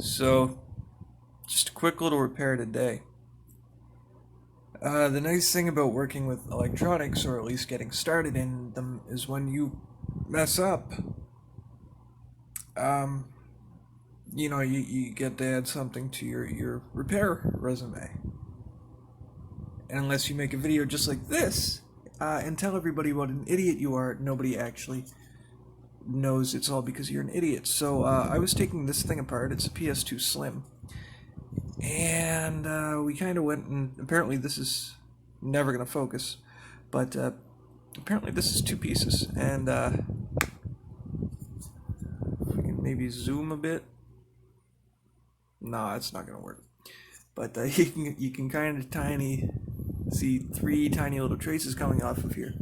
So, just a quick little repair today. The nice thing about working with electronics, or at least getting started in them, is when you mess up, um, you get to add something to your repair resume. And unless you make a video just like this, and tell everybody what an idiot you are, nobody actually knows it's all because you're an idiot. So I was taking this thing apart. It's a PS2 Slim. And we kind of went, and apparently this is never going to focus, but apparently this is two pieces. And we can maybe zoom a bit. Nah, it's not going to work. But you can kind of see three tiny little traces coming off of here.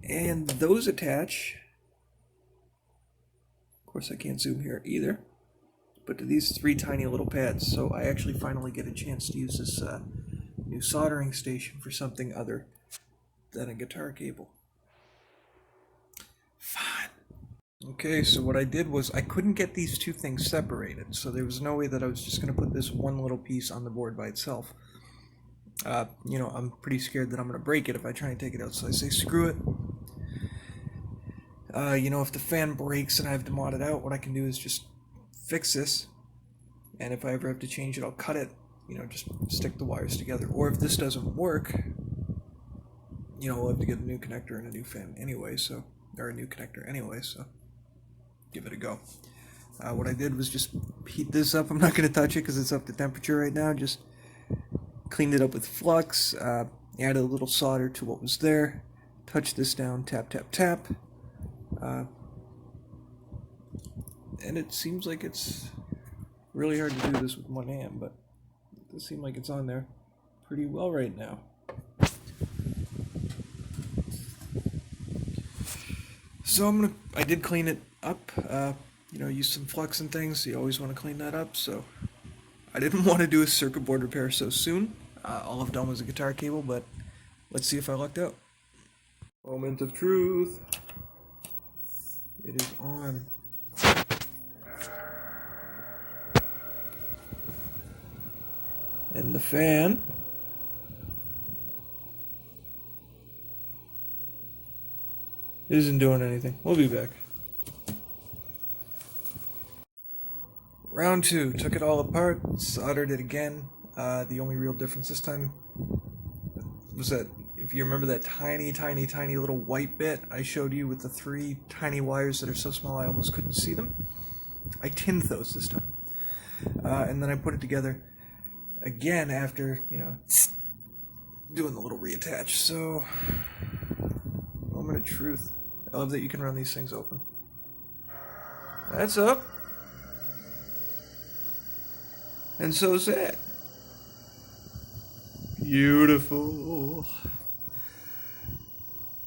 And those attach. Of course, I can't zoom here either. But to these three tiny little pads, so I actually finally get a chance to use this new soldering station for something other than a guitar cable. Fun! Okay, so what I did was I couldn't get these two things separated, so there was no way that I was just going to put this one little piece on the board by itself. I'm pretty scared that I'm going to break it if I try and take it out, so I say screw it. If the fan breaks and I have to mod it out, what I can do is just fix this, and if I ever have to change it, I'll cut it, just stick the wires together. Or if this doesn't work, we'll have to get a new connector and a new fan anyway, or a new connector anyway, so give it a go. What I did was just heat this up. I'm not going to touch it because it's up to temperature right now. Just cleaned it up with flux, added a little solder to what was there, touch this down, tap, tap, tap. And it seems like it's really hard to do this with one hand, but it does seem like it's on there pretty well right now. So I did clean it up, use some flux and things. You always want to clean that up, so I didn't want to do a circuit board repair so soon. All I've done was a guitar cable, but let's see if I lucked out. Moment of truth. It is on. And the fan isn't doing anything. We'll be back. Round 2. Took it all apart, soldered it again. The only real difference this time was that, if you remember that tiny, tiny, tiny little white bit I showed you with the three tiny wires that are so small I almost couldn't see them, I tinned those this time. And then I put it together again after, doing the little reattach. So, moment of truth. I love that you can run these things open. That's up. And so's that. Beautiful.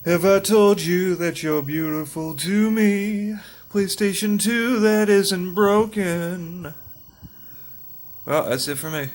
Have I told you that you're beautiful to me? PlayStation 2 that isn't broken. Well, that's it for me.